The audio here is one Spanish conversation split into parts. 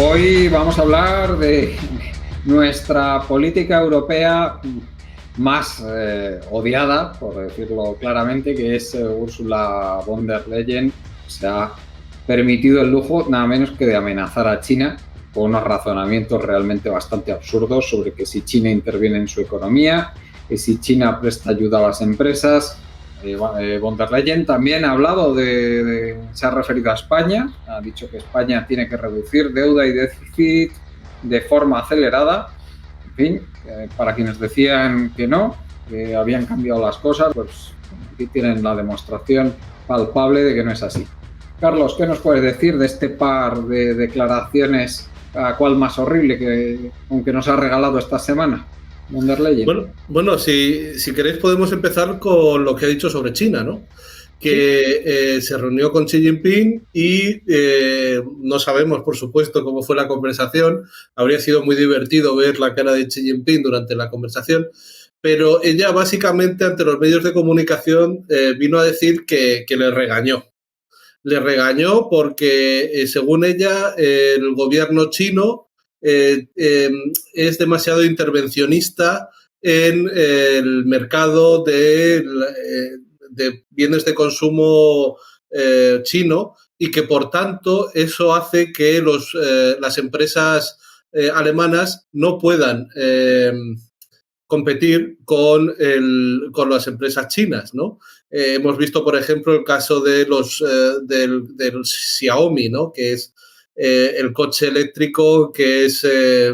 Hoy vamos a hablar de nuestra política europea más odiada, por decirlo claramente, que es Ursula von der Leyen. Se ha permitido el lujo nada menos que de amenazar a China con unos razonamientos realmente bastante absurdos sobre que si China interviene en su economía, que si China presta ayuda a las empresas. Von der Leyen también ha hablado se ha referido a España, ha dicho que España tiene que reducir deuda y déficit de forma acelerada. En fin, para quienes decían que no, que habían cambiado las cosas, pues aquí tienen la demostración palpable de que no es así. Carlos, ¿qué nos puedes decir de este par de declaraciones, a cuál más horrible que aunque nos ha regalado esta semana? Von der Leyen. Bueno, si queréis podemos empezar con lo que ha dicho sobre China, ¿no? Que se reunió con Xi Jinping y no sabemos, por supuesto, cómo fue la conversación. Habría sido muy divertido ver la cara de Xi Jinping durante la conversación, pero ella básicamente ante los medios de comunicación vino a decir que le regañó. Le regañó porque, según ella, el gobierno chino es demasiado intervencionista en el mercado de bienes de consumo chino y que, por tanto, eso hace que las empresas alemanas no puedan competir con las empresas chinas, ¿no? Hemos visto, por ejemplo, el caso de del Xiaomi, ¿no? Que es el coche eléctrico que es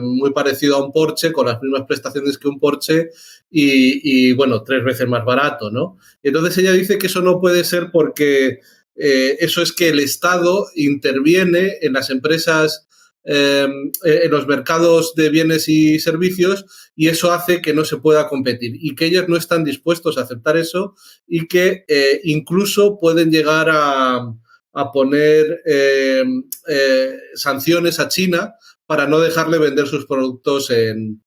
muy parecido a un Porsche, con las mismas prestaciones que un Porsche y bueno, 3 veces más barato, ¿no? Entonces ella dice que eso no puede ser porque eso es que el Estado interviene en las empresas, en los mercados de bienes y servicios, y eso hace que no se pueda competir y que ellos no están dispuestos a aceptar eso y que incluso pueden llegar a poner sanciones a China para no dejarle vender sus productos en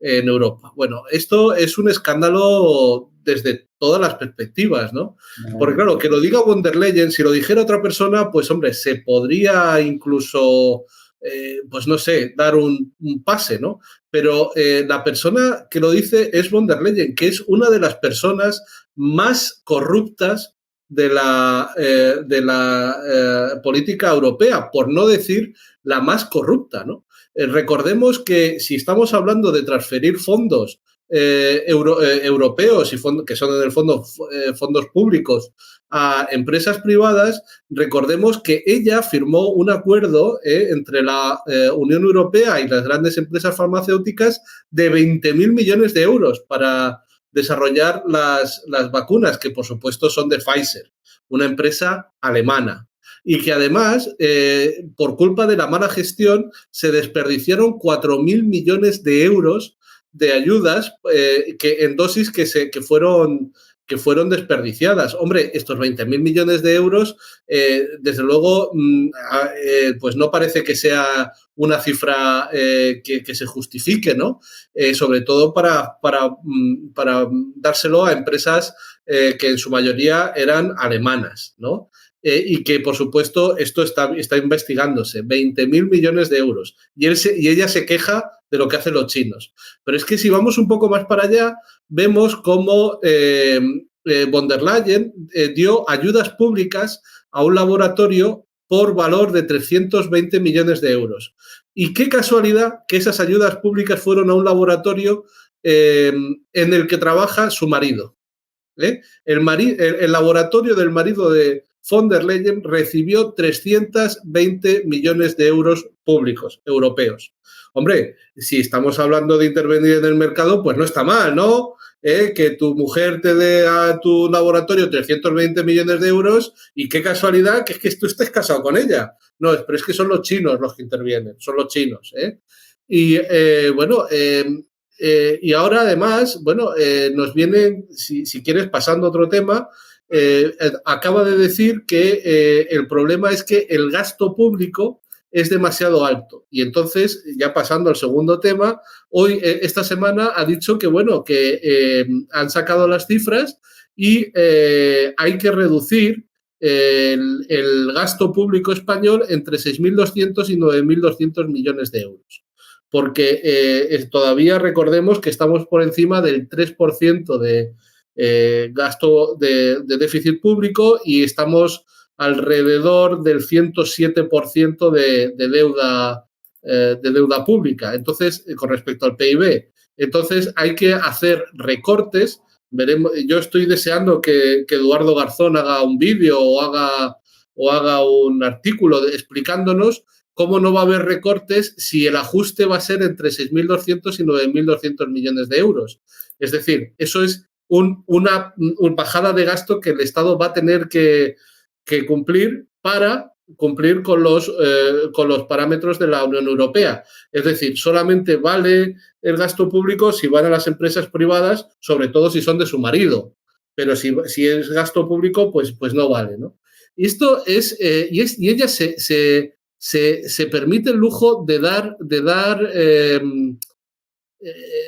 Europa. Bueno, esto es un escándalo desde todas las perspectivas, ¿no? Porque claro, que lo diga von der Leyen, si lo dijera otra persona, pues hombre, se podría incluso, pues no sé, dar un pase, ¿no? Pero la persona que lo dice es von der Leyen, que es una de las personas más corruptas de la política europea, por no decir la más corrupta, ¿no? Recordemos que si estamos hablando de transferir fondos europeos y que son en el fondo fondos públicos a empresas privadas, recordemos que ella firmó un acuerdo entre la Unión Europea y las grandes empresas farmacéuticas de 20.000 millones de euros para desarrollar las vacunas, que por supuesto son de Pfizer, una empresa alemana. Y que además, por culpa de la mala gestión, se desperdiciaron 4.000 millones de euros de ayudas en dosis que fueron desperdiciadas. Hombre, estos 20.000 millones de euros, desde luego, pues no parece que sea una cifra que se justifique, ¿no? Sobre todo para dárselo a empresas que en su mayoría eran alemanas, ¿no? Y que, por supuesto, esto está investigándose. 20.000 millones de euros. Y ella se queja de lo que hacen los chinos. Pero es que si vamos un poco más para allá, vemos cómo von der Leyen dio ayudas públicas a un laboratorio por valor de 320 millones de euros. Y qué casualidad que esas ayudas públicas fueron a un laboratorio en el que trabaja su marido. El laboratorio del marido de von der Leyen recibió 320 millones de euros públicos europeos. Hombre, si estamos hablando de intervenir en el mercado, pues no está mal, ¿no? Que tu mujer te dé a tu laboratorio 320 millones de euros y qué casualidad que es que tú estés casado con ella. No, pero es que son los chinos los que intervienen, son los chinos, Y bueno, y ahora además, bueno, nos vienen, si quieres, pasando a otro tema, acaba de decir que el problema es que el gasto público es demasiado alto. Y entonces, ya pasando al segundo tema, hoy, esta semana, ha dicho que, bueno, que han sacado las cifras y hay que reducir el gasto público español entre 6.200 y 9.200 millones de euros. Porque todavía recordemos que estamos por encima del 3% de gasto de déficit público y estamos alrededor del 107% de deuda pública. Entonces, con respecto al PIB. Entonces, hay que hacer recortes. Veremos, yo estoy deseando que Eduardo Garzón haga un vídeo o haga un artículo explicándonos cómo no va a haber recortes si el ajuste va a ser entre 6.200 y 9.200 millones de euros. Es decir, eso es una bajada de gasto que el Estado va a tener que cumplir para cumplir con los parámetros de la Unión Europea. Es decir, solamente vale el gasto público si van a las empresas privadas, sobre todo si son de su marido. Pero si es gasto público, pues no vale, ¿no? Y esto y ella se permite el lujo de dar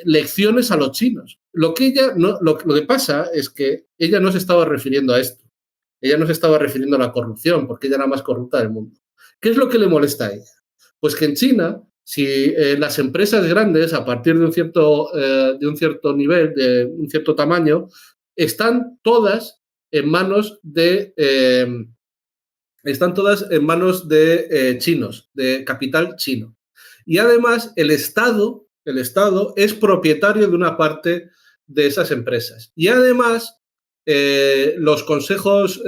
lecciones a los chinos. Lo que pasa es que ella no se estaba refiriendo a esto. Ella no se estaba refiriendo a la corrupción, porque ella era la más corrupta del mundo. ¿Qué es lo que le molesta a ella? Pues que en China, si las empresas grandes, a partir de un cierto nivel, de un cierto tamaño, están todas en manos de chinos, de capital chino. Y además el Estado es propietario de una parte de esas empresas. Y además los consejos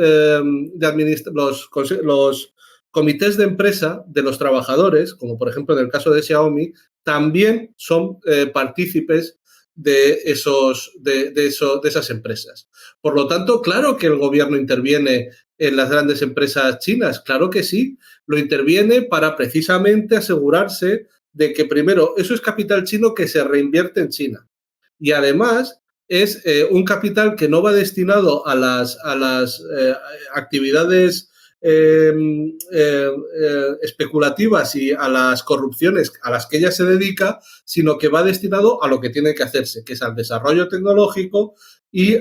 los comités de empresa de los trabajadores, como por ejemplo en el caso de Xiaomi, también son partícipes de esas empresas. Por lo tanto, claro que el gobierno interviene en las grandes empresas chinas, claro que sí, lo interviene para precisamente asegurarse de que primero eso es capital chino que se reinvierte en China y además es un capital que no va destinado a las actividades especulativas y a las corrupciones a las que ella se dedica, sino que va destinado a lo que tiene que hacerse, que es al desarrollo tecnológico y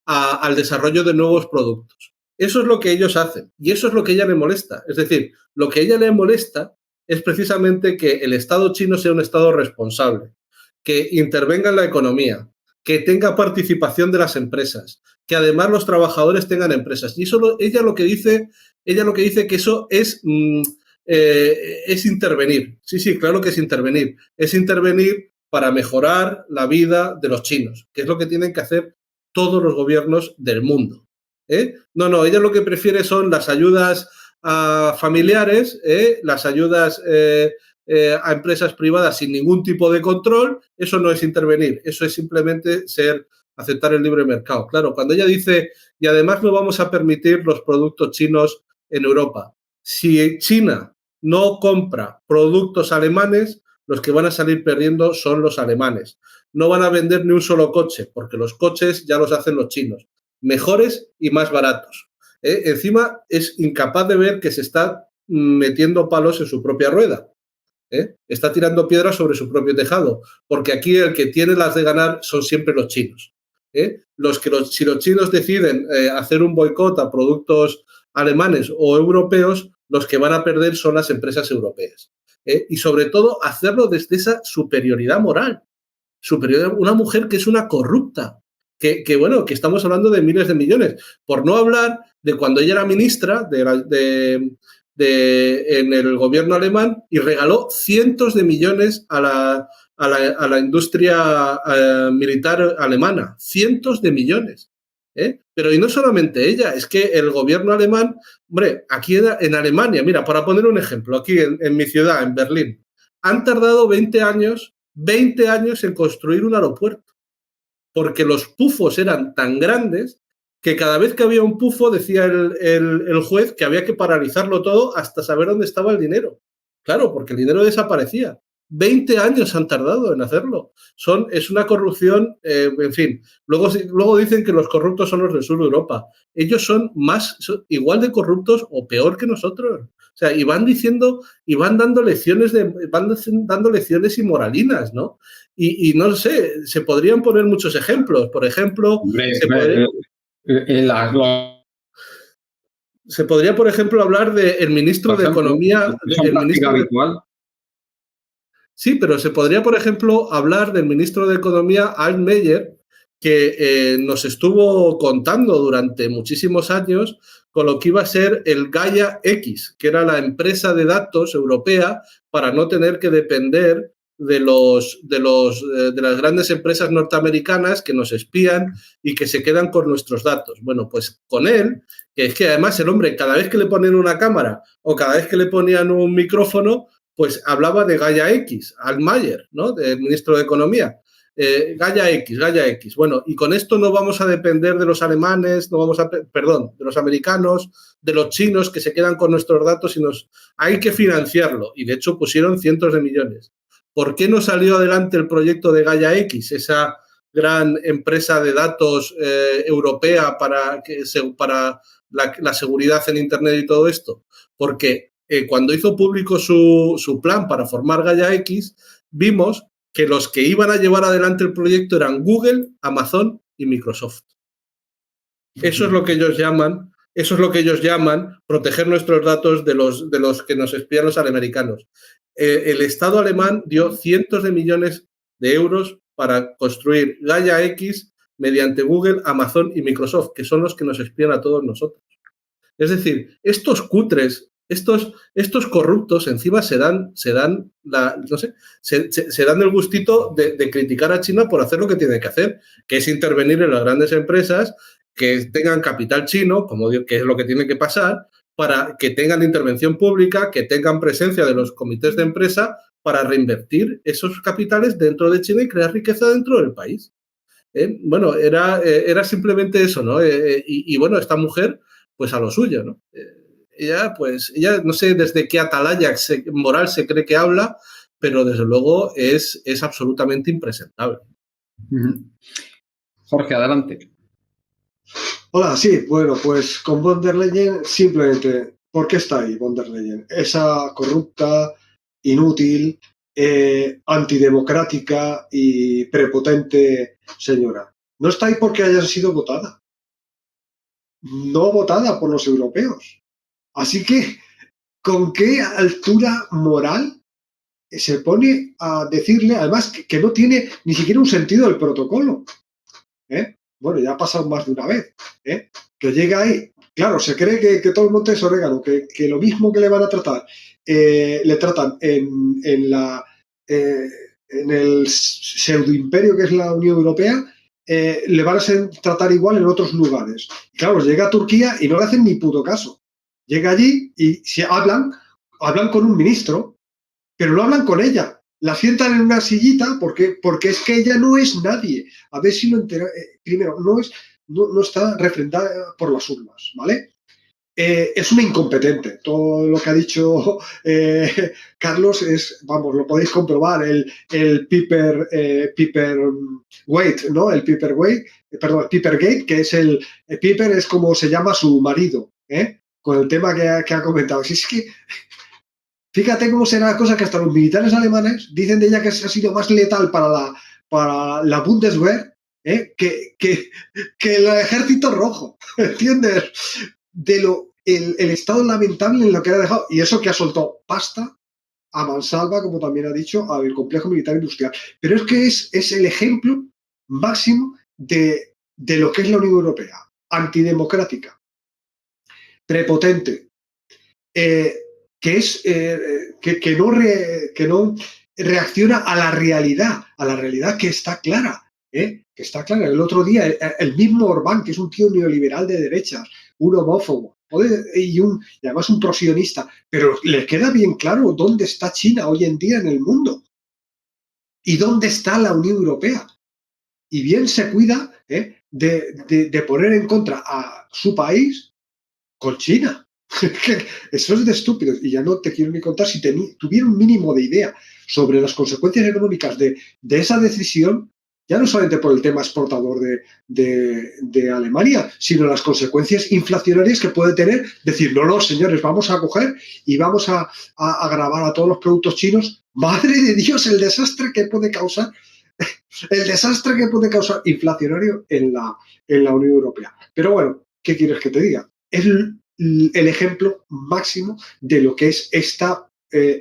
al desarrollo de nuevos productos. Eso es lo que ellos hacen y eso es lo que a ella le molesta. Es decir, lo que a ella le molesta es precisamente que el Estado chino sea un Estado responsable, que intervenga en la economía, que tenga participación de las empresas, que además los trabajadores tengan empresas. Y eso ella lo que dice que eso es intervenir. Sí, claro que es intervenir. Es intervenir para mejorar la vida de los chinos, que es lo que tienen que hacer todos los gobiernos del mundo. No, ella lo que prefiere son las ayudas a familiares, las ayudas a empresas privadas sin ningún tipo de control. Eso no es intervenir, eso es simplemente aceptar el libre mercado. Claro, cuando ella dice, y además no vamos a permitir los productos chinos en Europa. Si China no compra productos alemanes, los que van a salir perdiendo son los alemanes. No van a vender ni un solo coche, porque los coches ya los hacen los chinos, mejores y más baratos. Encima es incapaz de ver que se está metiendo palos en su propia rueda. Está tirando piedras sobre su propio tejado, porque aquí el que tiene las de ganar son siempre los chinos. Si los chinos deciden hacer un boicot a productos alemanes o europeos, los que van a perder son las empresas europeas. Y sobre todo hacerlo desde esa superioridad moral. Una mujer que es una corrupta, que estamos hablando de miles de millones, por no hablar de cuando ella era ministra en el gobierno alemán y regaló cientos de millones a la industria militar alemana, cientos de millones. Pero y no solamente ella, es que el gobierno alemán, hombre, aquí en Alemania, mira, para poner un ejemplo, aquí en mi ciudad, en Berlín, han tardado 20 años en construir un aeropuerto, porque los pufos eran tan grandes que cada vez que había un pufo decía el juez que había que paralizarlo todo hasta saber dónde estaba el dinero. Claro, porque el dinero desaparecía. 20 años han tardado en hacerlo. Es una corrupción, en fin. Luego dicen que los corruptos son los del sur de Europa. Ellos son igual de corruptos o peor que nosotros. O sea, y van dando lecciones y moralinas, ¿no? Y no sé, se podrían poner muchos ejemplos. Por ejemplo, Se podría, por ejemplo, hablar del ministro de Economía. ¿Es práctica habitual? Sí, pero se podría, por ejemplo, hablar del ministro de Economía, Altmaier, que nos estuvo contando durante muchísimos años con lo que iba a ser el Gaia X, que era la empresa de datos europea para no tener que depender de las grandes empresas norteamericanas que nos espían y que se quedan con nuestros datos. Bueno, pues con él, que es que además el hombre, cada vez que le ponían una cámara o cada vez que le ponían un micrófono, pues hablaba de Gaia X, Altmaier, ¿no? Del ministro de Economía. Gaia X. Bueno, y con esto no vamos a depender de los alemanes, de los americanos, de los chinos que se quedan con nuestros datos y hay que financiarlo. Y de hecho pusieron cientos de millones. ¿Por qué no salió adelante el proyecto de Gaia X, esa gran empresa de datos europea para la seguridad en Internet y todo esto? Porque cuando hizo público su plan para formar Gaia X, vimos que los que iban a llevar adelante el proyecto eran Google, Amazon y Microsoft. Eso es lo que ellos llaman proteger nuestros datos de los que nos espían los americanos. El Estado alemán dio cientos de millones de euros para construir Gaia X mediante Google, Amazon y Microsoft, que son los que nos espían a todos nosotros. Es decir, estos cutres, estos corruptos encima se dan el gustito de criticar a China por hacer lo que tiene que hacer, que es intervenir en las grandes empresas que tengan capital chino, que es lo que tiene que pasar, para que tengan intervención pública, que tengan presencia de los comités de empresa para reinvertir esos capitales dentro de China y crear riqueza dentro del país. Bueno, era simplemente eso, ¿no? Y bueno, esta mujer, pues a lo suyo, ¿no? Ella no sé desde qué atalaya moral se cree que habla, pero desde luego es absolutamente impresentable. Jorge, adelante. Hola, sí, bueno, pues con von der Leyen simplemente, ¿por qué está ahí von der Leyen? Esa corrupta, inútil, antidemocrática y prepotente señora. No está ahí porque haya sido votada. No votada por los europeos. Así que, ¿con qué altura moral se pone a decirle, además, que no tiene ni siquiera un sentido del protocolo? Bueno, ya ha pasado más de una vez, que llega ahí, claro, se cree que todo el monte es orégano, que lo mismo que le van a tratar, le tratan en el pseudoimperio que es la Unión Europea, le van a tratar igual en otros lugares. Claro, llega a Turquía y no le hacen ni puto caso. Llega allí y si hablan con un ministro, pero no hablan con ella. La sientan en una sillita porque es que ella no es nadie. A ver si lo entera. Primero, no está refrendada por las urnas, ¿vale? Es una incompetente. Todo lo que ha dicho Carlos es, vamos, lo podéis comprobar, el Pipergate, ¿no? El Pipergate, que es el Piper es como se llama su marido, con el tema que ha comentado. Si es que fíjate cómo será la cosa que hasta los militares alemanes dicen de ella que ha sido más letal para la Bundeswehr que el ejército rojo, ¿entiendes? El estado lamentable en lo que ha dejado, y eso que ha soltado pasta a mansalva, como también ha dicho, al complejo militar industrial. Pero es que es el ejemplo máximo de lo que es la Unión Europea. Antidemocrática, prepotente, que no reacciona a la realidad que está clara, que está clara. El otro día, el mismo Orbán, que es un tío neoliberal de derechas, un homófobo, y además un prosionista, pero le queda bien claro dónde está China hoy en día en el mundo y dónde está la Unión Europea. Y bien se cuida de poner en contra a su país con China. Eso es de estúpidos. Y ya no te quiero ni contar si tuviera un mínimo de idea sobre las consecuencias económicas de esa decisión, ya no solamente por el tema exportador de Alemania, sino las consecuencias inflacionarias que puede tener. Decir, no, señores, vamos a coger y vamos a gravar a todos los productos chinos. Madre de Dios, el desastre que puede causar inflacionario en la Unión Europea. Pero bueno, ¿qué quieres que te diga? Es el ejemplo máximo de lo que es esta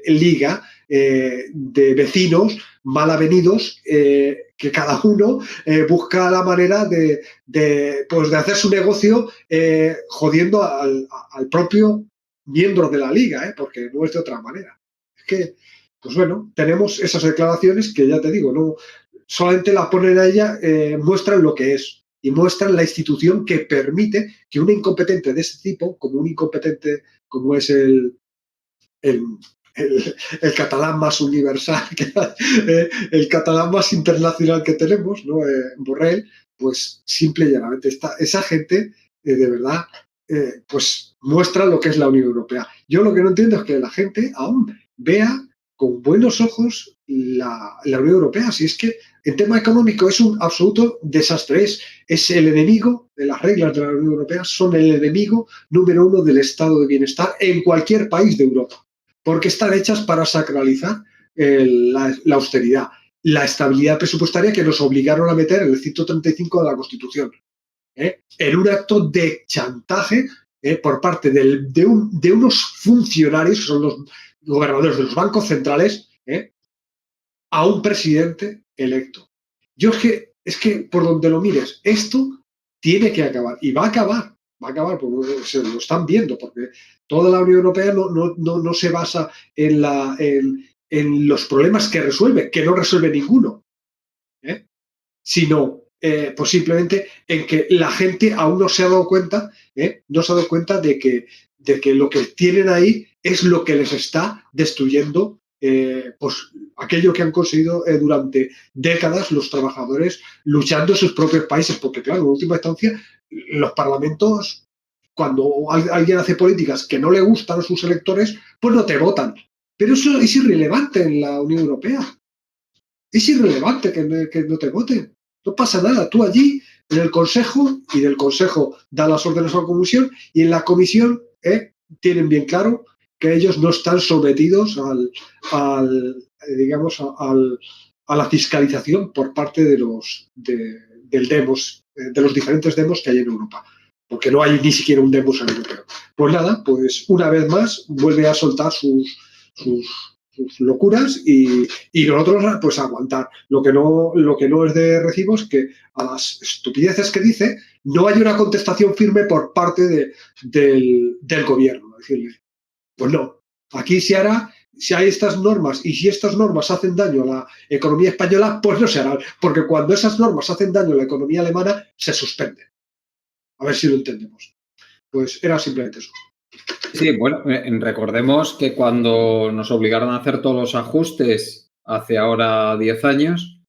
liga de vecinos mal avenidos que cada uno busca la manera de hacer su negocio jodiendo al propio miembro de la liga, porque no es de otra manera. Es que, pues bueno, tenemos esas declaraciones que ya te digo, no solamente la ponen a ella, muestran lo que es y muestran la institución que permite que un incompetente de este tipo, como un incompetente como es el catalán más universal, el catalán más internacional que tenemos, ¿no? Borrell, pues simple y llanamente esa gente de verdad pues muestra lo que es la Unión Europea. Yo lo que no entiendo es que la gente aún vea con buenos ojos la Unión Europea. Si es que en tema económico es un absoluto desastre. Es el enemigo de las reglas de la Unión Europea, son el enemigo número 1 del estado de bienestar en cualquier país de Europa, porque están hechas para sacralizar la austeridad, la estabilidad presupuestaria que nos obligaron a meter en el 135 de la Constitución, en un acto de chantaje por parte de unos funcionarios, que son los gobernadores de los bancos centrales, a un presidente electo. Es que por donde lo mires, esto tiene que acabar y va a acabar, porque se lo están viendo, porque toda la Unión Europea no se basa en los problemas que resuelve, que no resuelve ninguno, sino pues simplemente en que la gente aún no se ha dado cuenta, de que lo que tienen ahí es lo que les está destruyendo pues aquello que han conseguido durante décadas los trabajadores luchando en sus propios países, porque claro, en última instancia los parlamentos, cuando alguien hace políticas que no le gustan a sus electores, pues no te votan, pero eso es irrelevante en la Unión Europea, es irrelevante que no te voten, no pasa nada, tú allí en el Consejo, y del Consejo da las órdenes a la Comisión, y en la Comisión tienen bien claro que ellos no están sometidos a la fiscalización por parte de los diferentes demos que hay en Europa, porque no hay ni siquiera un demos europeo. Pues nada, pues una vez más vuelve a soltar sus locuras y nosotros pues aguantar. Lo que no es de recibo es que a las estupideces que dice no hay una contestación firme por parte del gobierno. Decirle, pues no, aquí se hará, si hay estas normas y si estas normas hacen daño a la economía española, pues no se harán, porque cuando esas normas hacen daño a la economía alemana, se suspende. A ver si lo entendemos. Pues era simplemente eso. Sí, bueno, recordemos que cuando nos obligaron a hacer todos los ajustes hace ahora 10 años,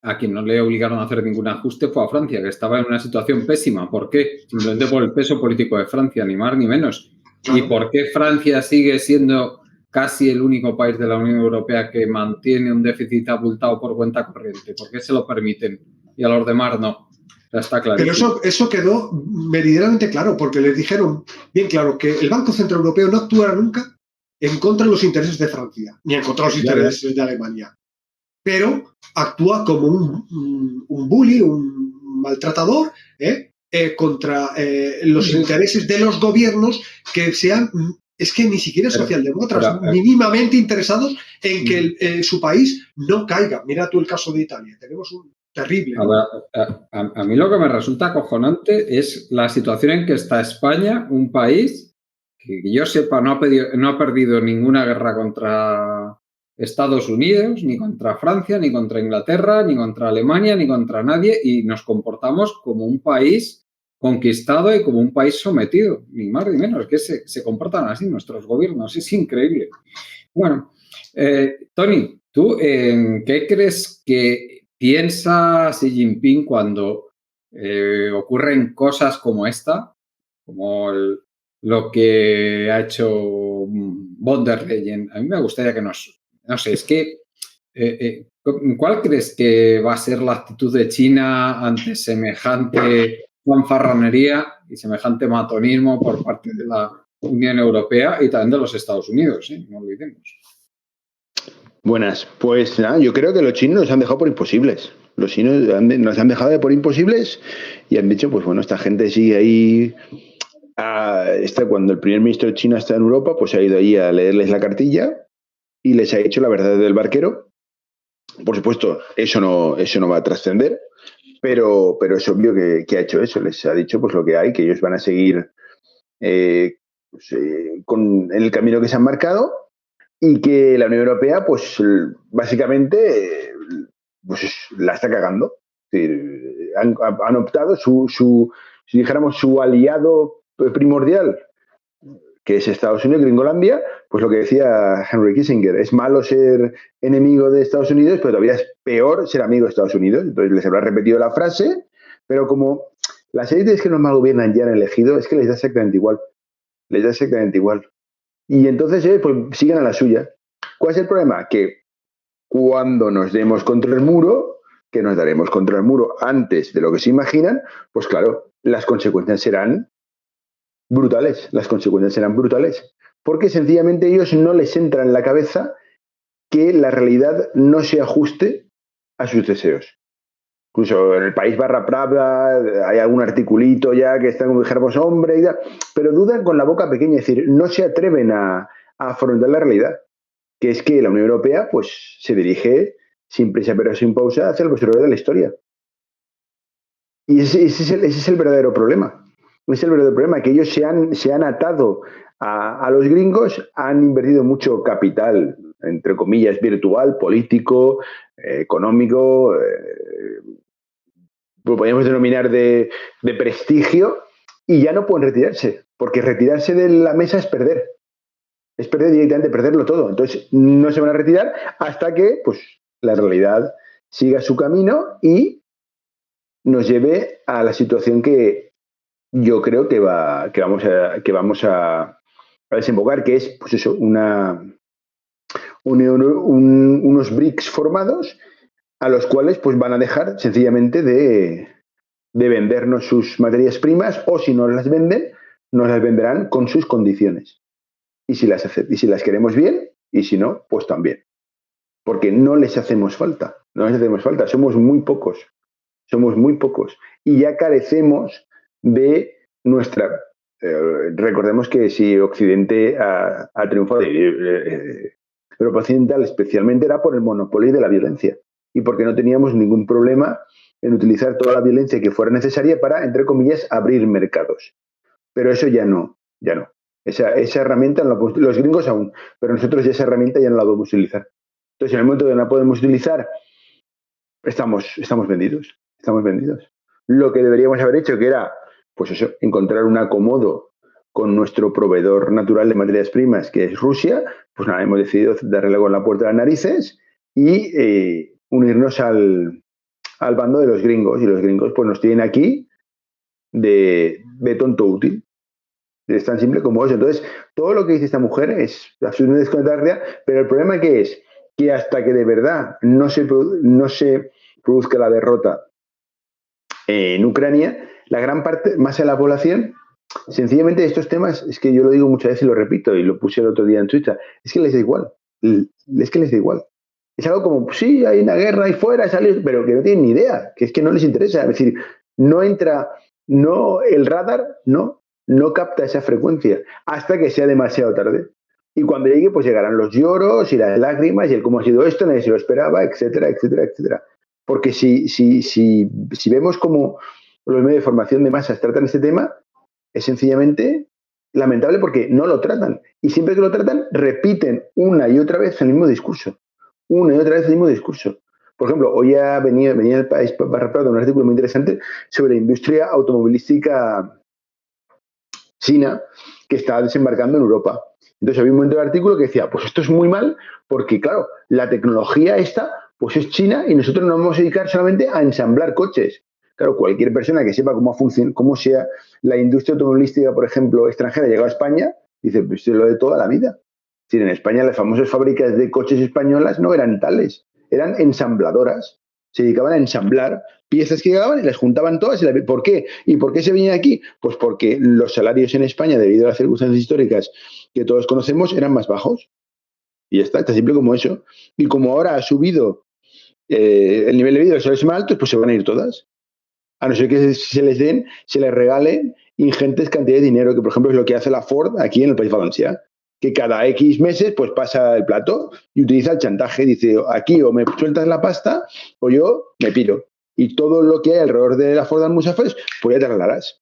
a quien no le obligaron a hacer ningún ajuste fue a Francia, que estaba en una situación pésima. ¿Por qué? Simplemente por el peso político de Francia, ni más ni menos. Claro. ¿Y por qué Francia sigue siendo casi el único país de la Unión Europea que mantiene un déficit abultado por cuenta corriente? ¿Por qué se lo permiten y a los demás no? Ya está clarísimo. Pero eso quedó meridianamente claro, porque les dijeron bien claro que el Banco Central Europeo no actuará nunca en contra de los intereses de Francia, ni en contra de los intereses de Alemania. Pero actúa como un bully, un maltratador, contra los intereses de los gobiernos que sean, es que ni siquiera socialdemócratas, mínimamente interesados en que su país no caiga. Mira tú el caso de Italia, tenemos un terrible. A mí lo que me resulta acojonante es la situación en que está España, un país que yo sepa no ha perdido ninguna guerra contra Estados Unidos, ni contra Francia, ni contra Inglaterra, ni contra Alemania, ni contra nadie, y nos comportamos como un país conquistado y como un país sometido, ni más ni menos, que se comportan así nuestros gobiernos, es increíble. Bueno, Tony, ¿tú qué crees que piensa Xi Jinping cuando ocurren cosas como esta, como lo que ha hecho von der Leyen? A mí me gustaría que no sé, es que, ¿cuál crees que va a ser la actitud de China ante semejante fanfarronería y semejante matonismo por parte de la Unión Europea y también de los Estados Unidos? No olvidemos. Buenas. Pues nada, yo creo que los chinos los han dejado por imposibles. Los chinos nos han dejado de por imposibles y han dicho, pues bueno, esta gente sigue ahí. Cuando el primer ministro de China está en Europa, pues ha ido ahí a leerles la cartilla y les ha hecho la verdad del barquero. Por supuesto, eso no va a trascender, pero es obvio que ha hecho eso. Les ha dicho pues lo que hay, que ellos van a seguir en el camino que se han marcado y que la Unión Europea, pues básicamente, pues la está cagando. Es decir, han optado si dijéramos, su aliado primordial, que es Estados Unidos, Gringolandia, pues lo que decía Henry Kissinger, es malo ser enemigo de Estados Unidos, pero todavía es peor ser amigo de Estados Unidos. Entonces les habrá repetido la frase, pero como las élites que nos mal gobiernan ya han elegido, es que les da exactamente igual. Les da exactamente igual. Y entonces pues siguen a la suya. ¿Cuál es el problema? Que cuando nos demos contra el muro, que nos daremos contra el muro antes de lo que se imaginan, pues claro, las consecuencias serán brutales. Las consecuencias serán brutales. Porque sencillamente ellos no les entra en la cabeza que la realidad no se ajuste a sus deseos. Incluso en el País /Pravda hay algún articulito ya que está como dijéramos hombre y tal, pero dudan con la boca pequeña, es decir, no se atreven a afrontar la realidad, que es que la Unión Europea pues se dirige sin prisa pero sin pausa hacia el posterior de la historia. Y ese es el verdadero problema. Ese es el verdadero problema, que ellos se han atado a los gringos, han invertido mucho capital, entre comillas, virtual, político, económico, lo podríamos denominar de prestigio, y ya no pueden retirarse, porque retirarse de la mesa es perder directamente, perderlo todo. Entonces no se van a retirar hasta que pues la realidad siga su camino y nos lleve a la situación que yo creo que vamos a desembocar, que es pues eso, unos BRICS formados a los cuales pues van a dejar sencillamente de vendernos sus materias primas, o si no las venden, nos las venderán con sus condiciones. Y si las queremos bien, y si no, pues también. Porque no les hacemos falta, somos muy pocos. Y ya carecemos de nuestra... recordemos que si Occidente ha triunfado, Europa Occidental especialmente, era por el monopolio de la violencia y porque no teníamos ningún problema en utilizar toda la violencia que fuera necesaria para, entre comillas, abrir mercados. Pero eso ya no. Esa herramienta los gringos aún, pero nosotros ya esa herramienta ya no la podemos utilizar. Entonces, en el momento que no la podemos utilizar, estamos vendidos. Lo que deberíamos haber hecho, que era, pues eso, encontrar un acomodo con nuestro proveedor natural de materias primas, que es Rusia, pues nada, hemos decidido darle con la puerta a las narices y unirnos al bando de los gringos. Y los gringos pues nos tienen aquí de tonto útil. Es tan simple como eso. Entonces, todo lo que dice esta mujer es absolutamente desconectada, pero el problema que es que hasta que de verdad no se produzca la derrota en Ucrania, la gran parte, más de la población, sencillamente estos temas, es que yo lo digo muchas veces y lo repito, y lo puse el otro día en Twitter, es que les da igual. Es algo como, sí, hay una guerra ahí fuera, pero que no tienen ni idea, que es que no les interesa. Es decir, el radar no capta esa frecuencia hasta que sea demasiado tarde. Y cuando llegue, pues llegarán los lloros y las lágrimas y el cómo ha sido esto, nadie se lo esperaba, etcétera, etcétera, etcétera. Porque si vemos cómo los medios de formación de masas tratan este tema, es sencillamente lamentable porque no lo tratan. Y siempre que lo tratan, repiten una y otra vez el mismo discurso. Por ejemplo, hoy venía el País /Pravda un artículo muy interesante sobre la industria automovilística china que está desembarcando en Europa. Entonces había un momento del artículo que decía, pues esto es muy mal porque, claro, la tecnología esta pues es china y nosotros nos vamos a dedicar solamente a ensamblar coches. Claro, cualquier persona que sepa cómo sea la industria automovilística, por ejemplo, extranjera, llega a España, dice, pues esto es lo de toda la vida. Es decir, en España las famosas fábricas de coches españolas no eran tales, eran ensambladoras. Se dedicaban a ensamblar piezas que llegaban y las juntaban todas. ¿Por qué? ¿Y por qué se venían aquí? Pues porque los salarios en España, debido a las circunstancias históricas que todos conocemos, eran más bajos. Y ya está, tan simple como eso. Y como ahora ha subido el nivel de vida de los salarios es más alto, pues se van a ir todas. A no ser que se les regalen ingentes cantidades de dinero, que por ejemplo es lo que hace la Ford aquí en el País Valencià, que cada X meses pues pasa el plato y utiliza el chantaje, dice, aquí o me sueltas la pasta o yo me piro. Y todo lo que hay alrededor de la Ford Almussafes, pues ya te arreglarás.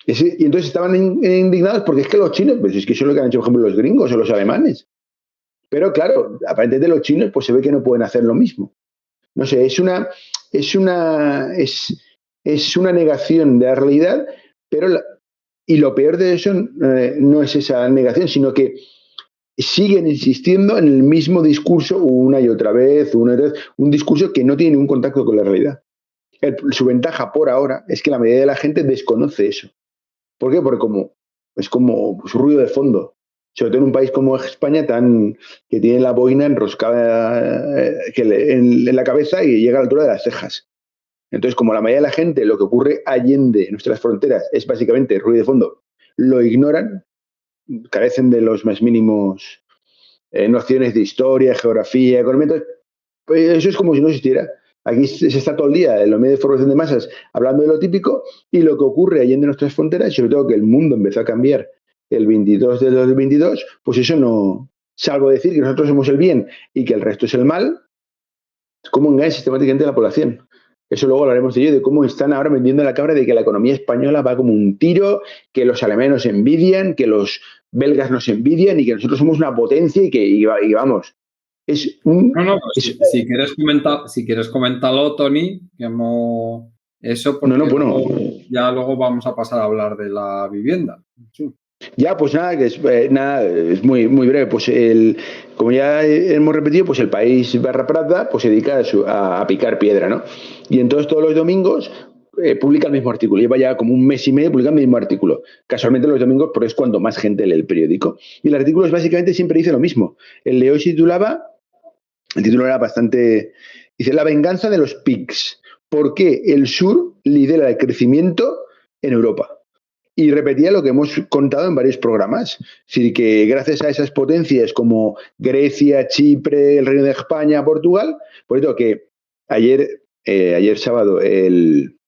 Y entonces estaban indignados porque es que los chinos, pues es que eso es lo que han hecho, por ejemplo, los gringos o los alemanes. Pero claro, aparentemente los chinos pues se ve que no pueden hacer lo mismo. No sé, es una negación de la realidad, pero y lo peor de eso no es esa negación, sino que siguen insistiendo en el mismo discurso una y otra vez, un discurso que no tiene ningún contacto con la realidad. Su ventaja por ahora es que la mayoría de la gente desconoce eso. ¿Por qué? Porque es como pues, ruido de fondo. Sobre todo en un país como España, que tiene la boina enroscada en la cabeza y llega a la altura de las cejas. Entonces, como la mayoría de la gente, lo que ocurre allende nuestras fronteras es básicamente ruido de fondo, lo ignoran, carecen de los más mínimos nociones de historia, geografía, economía. Entonces, pues eso es como si no existiera. Aquí se está todo el día en los medios de información de masas hablando de lo típico y lo que ocurre allende nuestras fronteras, sobre todo que el mundo empezó a cambiar el 22 de 2022, pues eso no, salvo decir que nosotros somos el bien y que el resto es el mal, ¿cómo engañan sistemáticamente a la población? Eso luego hablaremos de ello, de cómo están ahora vendiendo la cabra de que la economía española va como un tiro, que los alemanes nos envidian, que los belgas nos envidian y que nosotros somos una potencia y vamos. Es un, no, pues si quieres comentarlo, Tony, eso porque ya luego vamos a pasar a hablar de la vivienda. Sí. Ya, pues nada, es muy, muy breve. Pues como ya hemos repetido, pues el País /Pravda pues se dedica a picar piedra, ¿no? Y entonces todos los domingos publica el mismo artículo. Lleva ya como un mes y medio publicando el mismo artículo. Casualmente los domingos, porque es cuando más gente lee el periódico. Y el artículo básicamente siempre dice lo mismo. El de hoy se titulaba, el título era bastante, dice, la venganza de los PIGs. ¿Por qué el sur lidera el crecimiento en Europa? Y repetía lo que hemos contado en varios programas. Es decir, que gracias a esas potencias como Grecia, Chipre, el Reino de España, Portugal, por eso que ayer sábado el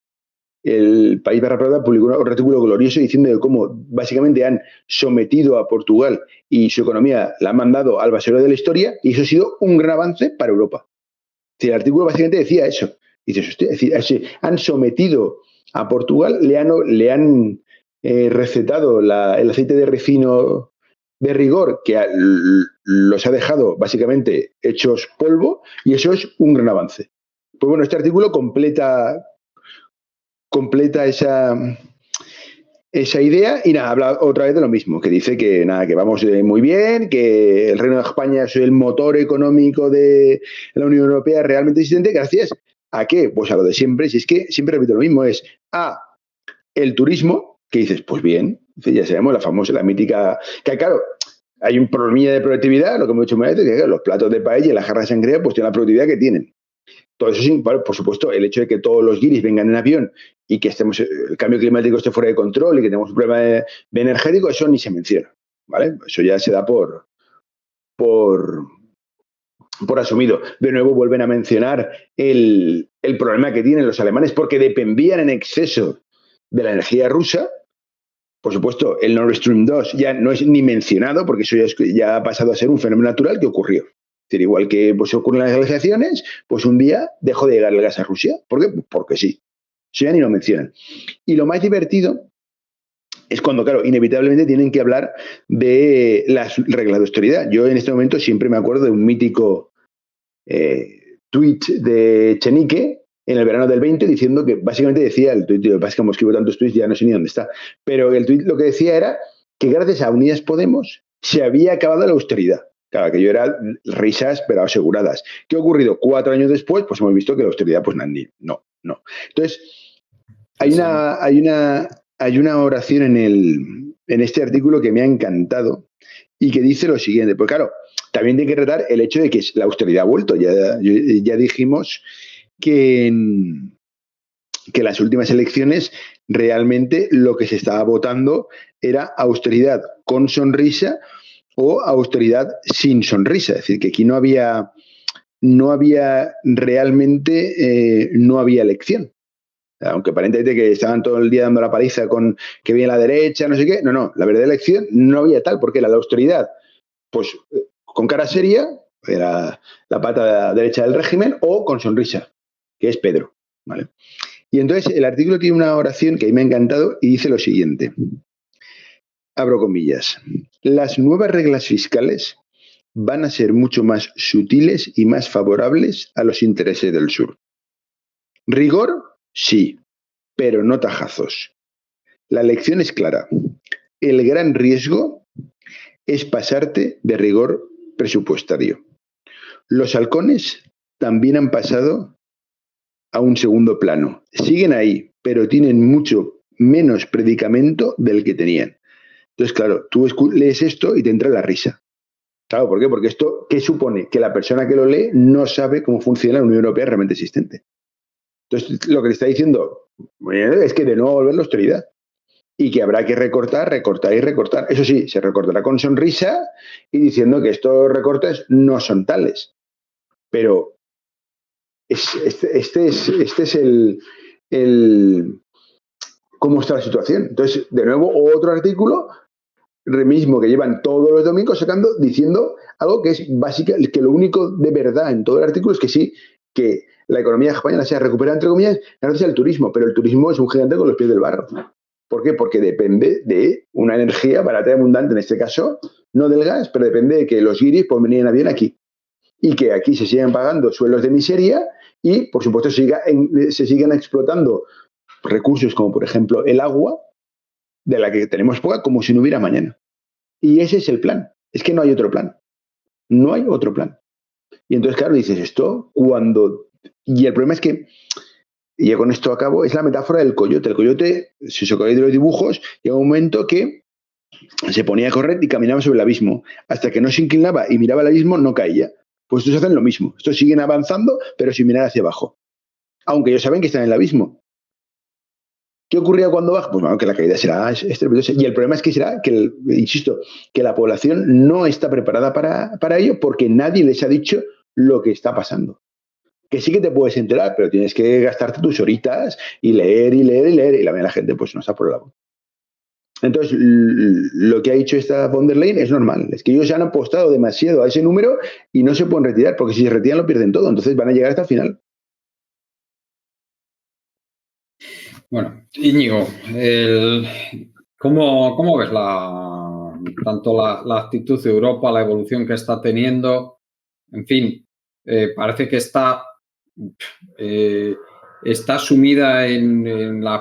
País /Pravda publicó un artículo glorioso diciendo de cómo básicamente han sometido a Portugal y su economía la han mandado al basurero de la historia y eso ha sido un gran avance para Europa. Es decir, el artículo básicamente decía eso. Dices, hostia, es decir, han sometido a Portugal, le han recetado el aceite de ricino de rigor que los ha dejado básicamente hechos polvo y eso es un gran avance. Pues bueno, este artículo completa esa idea y nada, habla otra vez de lo mismo, que dice que nada, que vamos muy bien, que el Reino de España es el motor económico de la Unión Europea realmente existente, gracias a qué, pues a lo de siempre, si es que siempre repito lo mismo, es el turismo, que dices, pues bien, ya sabemos la mítica, que claro, hay un problemilla de productividad, lo que hemos dicho muchas veces, que los platos de paella y las jarras de sangría pues tienen la productividad que tienen. Todo eso sí, por supuesto, el hecho de que todos los guiris vengan en avión y que el cambio climático esté fuera de control y que tenemos un problema de energético, eso ni se menciona, ¿vale? Eso ya se da por asumido. De nuevo vuelven a mencionar el problema que tienen los alemanes porque dependían en exceso de la energía rusa. Por supuesto, el Nord Stream 2 ya no es ni mencionado porque eso ya ha pasado a ser un fenómeno natural que ocurrió. Es decir, igual que pues, ocurren las glaciaciones, pues un día dejó de llegar el gas a Rusia. ¿Por qué? Porque sí. Eso ya ni lo mencionan. Y lo más divertido es cuando, claro, inevitablemente tienen que hablar de las reglas de austeridad. Yo en este momento siempre me acuerdo de un mítico tuit de Echenique en el verano del 20 diciendo que básicamente decía, el tuit, lo que pasa es que como escribo tantos tuits ya no sé ni dónde está, pero el tuit lo que decía era que gracias a Unidas Podemos se había acabado la austeridad. Claro, que yo era risas, pero aseguradas. ¿Qué ha ocurrido? 4 años después, pues hemos visto que la austeridad, pues no. Entonces, hay una oración en este artículo que me ha encantado y que dice lo siguiente. Pues claro, también tiene que tratar el hecho de que la austeridad ha vuelto. Ya dijimos que en las últimas elecciones realmente lo que se estaba votando era austeridad con sonrisa o austeridad sin sonrisa. Es decir, que aquí no había no había realmente, no había elección. Aunque aparentemente que estaban todo el día dando la paliza con que viene la derecha, no sé qué. No, la verdadera elección no había tal, porque era la austeridad, pues con cara seria, era la pata derecha del régimen, o con sonrisa, que es Pedro, ¿vale? Y entonces el artículo tiene una oración que a mí me ha encantado y dice lo siguiente. Abro comillas. Las nuevas reglas fiscales van a ser mucho más sutiles y más favorables a los intereses del sur. Rigor, sí, pero no tajazos. La lección es clara. El gran riesgo es pasarte de rigor presupuestario. Los halcones también han pasado a un segundo plano. Siguen ahí, pero tienen mucho menos predicamento del que tenían. Entonces, claro, tú lees esto y te entra la risa. Claro, ¿por qué? Porque esto, ¿qué supone? Que la persona que lo lee no sabe cómo funciona la Unión Europea realmente existente. Entonces, lo que le está diciendo es que de nuevo volver la austeridad y que habrá que recortar, recortar y recortar. Eso sí, se recortará con sonrisa y diciendo que estos recortes no son tales. Pero este es el cómo está la situación. Entonces, de nuevo, otro artículo mismo que llevan todos los domingos sacando, diciendo algo que es básica, que lo único de verdad en todo el artículo es que sí, que la economía española se ha recuperado, entre comillas, gracias al turismo, pero el turismo es un gigante con los pies del barro. ¿Por qué? Porque depende de una energía barata y abundante, en este caso, no del gas, pero depende de que los guiris puedan venir en avión aquí. Y que aquí se sigan pagando sueldos de miseria y, por supuesto, se sigan explotando recursos como, por ejemplo, el agua, de la que tenemos poca, como si no hubiera mañana. Y ese es el plan. Es que no hay otro plan. No hay otro plan. Y entonces, claro, dices esto cuando... Y el problema es que, y ya con esto acabo, es la metáfora del coyote. El coyote, si os acordáis de los dibujos, llega un momento que se ponía a correr y caminaba sobre el abismo. Hasta que no se inclinaba y miraba el abismo, no caía. Pues estos hacen lo mismo. Estos siguen avanzando, pero sin mirar hacia abajo. Aunque ellos saben que están en el abismo. ¿Qué ocurría cuando baja? Pues bueno, que la caída será estrepitosa. Y el problema es que será que, insisto, que la población no está preparada para ello porque nadie les ha dicho lo que está pasando. Que sí que te puedes enterar, pero tienes que gastarte tus horitas y leer y leer y leer. Y la gente pues no está por el lado. Entonces, lo que ha dicho esta von der Leyen es normal. Es que ellos ya han apostado demasiado a ese número y no se pueden retirar, porque si se retiran lo pierden todo. Entonces van a llegar hasta el final. Bueno, Íñigo, ¿cómo ves tanto la actitud de Europa, la evolución que está teniendo? En fin, parece que está sumida en la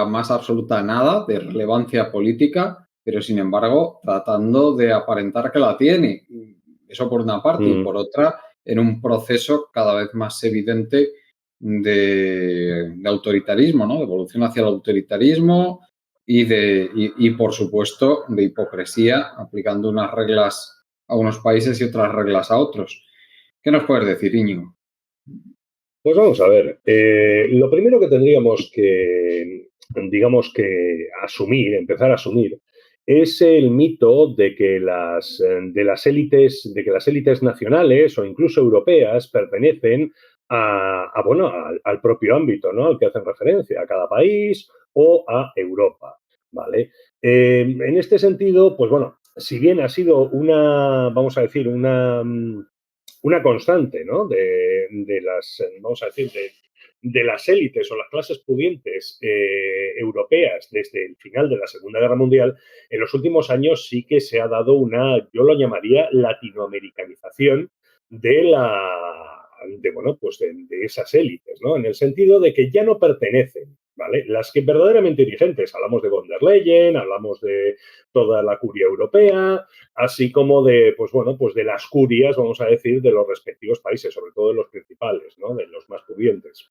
más absoluta nada de relevancia política, pero sin embargo tratando de aparentar que la tiene. Eso por una parte, y por otra, en un proceso cada vez más evidente de autoritarismo, ¿no? De evolución hacia el autoritarismo y, por supuesto, de hipocresía, aplicando unas reglas a unos países y otras reglas a otros. ¿Qué nos puedes decir, Íñigo? Pues vamos a ver. Lo primero que tendríamos que, digamos que empezar a asumir, es el mito de que las élites nacionales o incluso europeas pertenecen al propio ámbito, ¿no? Al que hacen referencia, a cada país o a Europa, ¿vale? En este sentido, pues bueno, si bien ha sido vamos a decir, una constante, ¿no? de las élites o las clases pudientes europeas desde el final de la Segunda Guerra Mundial, en los últimos años sí que se ha dado yo lo llamaría latinoamericanización de esas élites, ¿no? En el sentido de que ya no pertenecen, ¿vale? Las que verdaderamente dirigentes, hablamos de von der Leyen, hablamos de toda la curia europea, así como de las curias, vamos a decir, de los respectivos países, sobre todo de los principales, ¿no? De los más pudientes.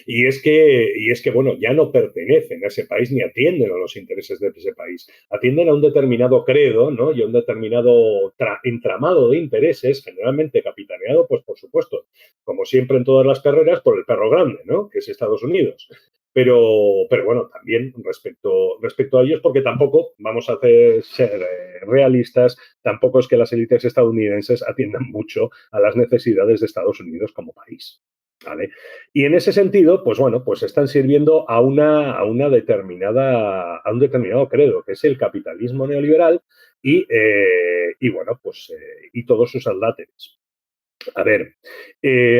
Y es que, bueno, ya no pertenecen a ese país ni atienden a los intereses de ese país. Atienden a un determinado credo, ¿no? Y a un determinado entramado de intereses, generalmente capitaneado, pues por supuesto, como siempre en todas las carreras, por el perro grande, ¿no? Que es Estados Unidos. Pero bueno, también respecto a ellos, porque tampoco, vamos a ser realistas, tampoco es que las élites estadounidenses atiendan mucho a las necesidades de Estados Unidos como país. ¿Vale? Y en ese sentido, pues bueno, pues están sirviendo a un determinado credo, que es el capitalismo neoliberal y bueno, pues y todos sus adláteres. A ver,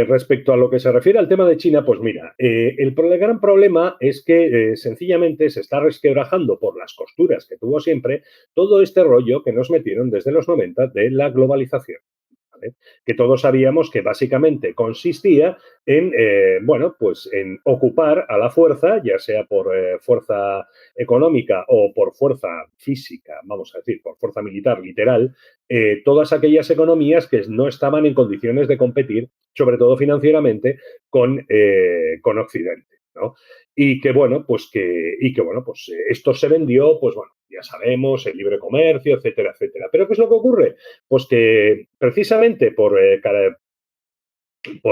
respecto a lo que se refiere al tema de China, pues mira, el gran problema es que sencillamente se está resquebrajando por las costuras que tuvo siempre todo este rollo que nos metieron desde los 90 de la globalización. ¿Vale? Que todos sabíamos que básicamente consistía en, bueno, pues en ocupar a la fuerza, ya sea por fuerza económica o por fuerza física, vamos a decir, por fuerza militar literal, todas aquellas economías que no estaban en condiciones de competir, sobre todo financieramente, con Occidente, ¿no? Y que bueno, pues esto se vendió, pues bueno, ya sabemos, el libre comercio, etcétera, etcétera. Pero ¿qué es lo que ocurre? Pues que precisamente por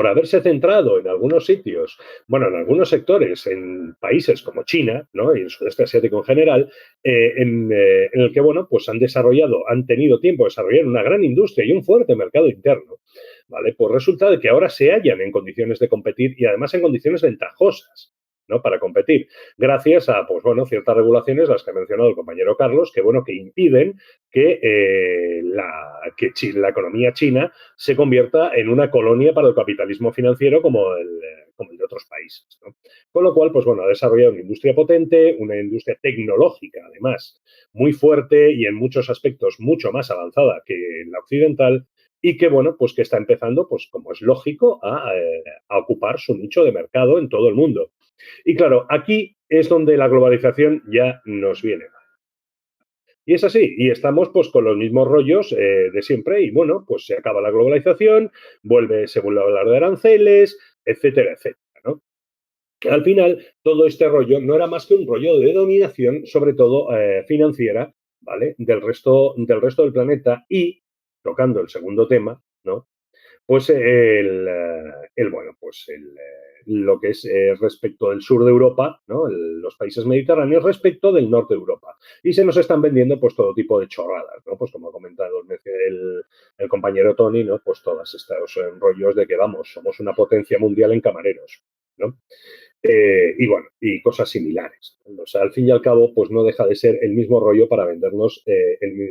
haberse centrado en algunos sitios, bueno, en algunos sectores, en países como China, ¿no? Y el sudeste asiático en general, en el que, bueno, pues han tenido tiempo de desarrollar una gran industria y un fuerte mercado interno, ¿vale? Pues resulta de que ahora se hallan en condiciones de competir y además en condiciones ventajosas, ¿no? Para competir, gracias a, pues bueno, ciertas regulaciones, las que ha mencionado el compañero Carlos, que bueno, que impiden que la economía china se convierta en una colonia para el capitalismo financiero como el de otros países, ¿no? Con lo cual, pues bueno, ha desarrollado una industria potente, una industria tecnológica, además, muy fuerte y en muchos aspectos mucho más avanzada que la occidental, y que, bueno, pues que está empezando, pues como es lógico, a ocupar su nicho de mercado en todo el mundo. Y claro, aquí es donde la globalización ya nos viene mal. Y es así, y estamos pues con los mismos rollos de siempre, y bueno, pues se acaba la globalización, se vuelve a hablar de aranceles, etcétera, etcétera, ¿no? Al final, todo este rollo no era más que un rollo de dominación, sobre todo financiera, ¿vale? Del resto del planeta, y, tocando el segundo tema, ¿no? Pues lo que es respecto del sur de Europa, ¿no? Los países mediterráneos, respecto del norte de Europa. Y se nos están vendiendo pues todo tipo de chorradas, ¿no? Pues como ha comentado el compañero Tony, ¿no? Pues todos estos rollos de que, vamos, somos una potencia mundial en camareros, ¿no? Y bueno, y cosas similares. O sea, al fin y al cabo, pues no deja de ser el mismo rollo para vendernos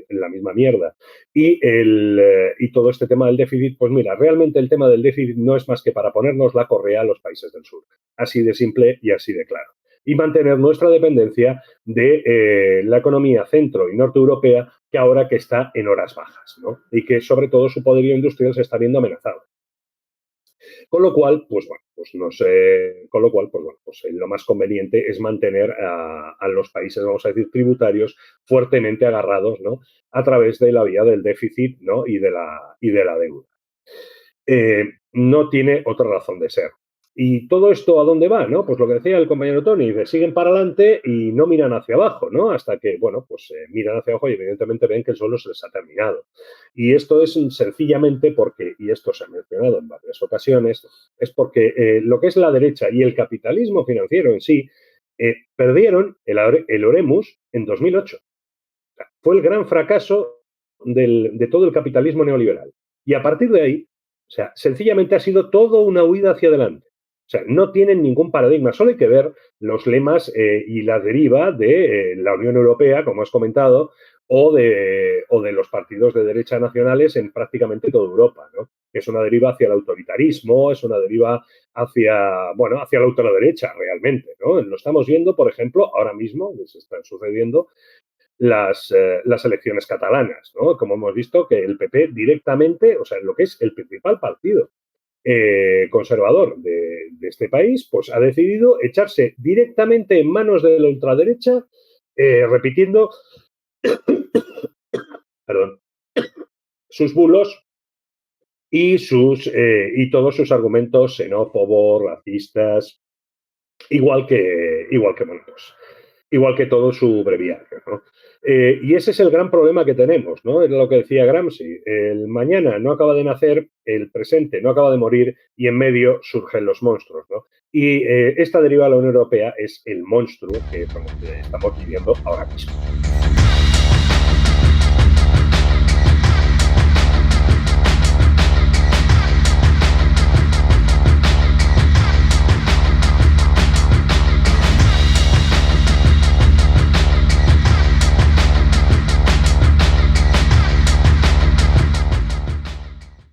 la misma mierda. Y todo este tema del déficit, pues mira, realmente el tema del déficit no es más que para ponernos la correa a los países del sur. Así de simple y así de claro. Y mantener nuestra dependencia de la economía centro y norte europea, que ahora que está en horas bajas, ¿no? Y que sobre todo su poderío industrial se está viendo amenazado. Con lo cual, pues bueno, lo más conveniente es mantener a los países, vamos a decir, tributarios fuertemente agarrados, ¿no? A través de la vía del déficit, ¿no? y de la deuda. No tiene otra razón de ser. ¿Y todo esto a dónde va, no? Pues lo que decía el compañero Tony, siguen para adelante y no miran hacia abajo, ¿no? Hasta que, bueno, pues miran hacia abajo y evidentemente ven que el suelo se les ha terminado. Y esto es sencillamente porque, y esto se ha mencionado en varias ocasiones, es porque lo que es la derecha y el capitalismo financiero en sí perdieron el Oremus en 2008. O sea, fue el gran fracaso de todo el capitalismo neoliberal. Y a partir de ahí, o sea, sencillamente ha sido toda una huida hacia adelante. O sea, no tienen ningún paradigma. Solo hay que ver los lemas y la deriva de la Unión Europea, como has comentado, o de los partidos de derecha nacionales en prácticamente toda Europa, ¿no? Es una deriva hacia el autoritarismo, es una deriva hacia la ultraderecha realmente, ¿no? Lo estamos viendo, por ejemplo, ahora mismo, se están sucediendo las elecciones catalanas, ¿no? Como hemos visto que el PP directamente, o sea, lo que es el principal partido conservador de este país, pues ha decidido echarse directamente en manos de la ultraderecha, repitiendo sus bulos y todos sus argumentos xenófobos, racistas, igual que todo su breviario, ¿no? Y ese es el gran problema que tenemos, ¿no? Es lo que decía Gramsci. El mañana no acaba de nacer, el presente no acaba de morir y en medio surgen los monstruos, ¿no? Y esta deriva de la Unión Europea es el monstruo que estamos viviendo ahora mismo.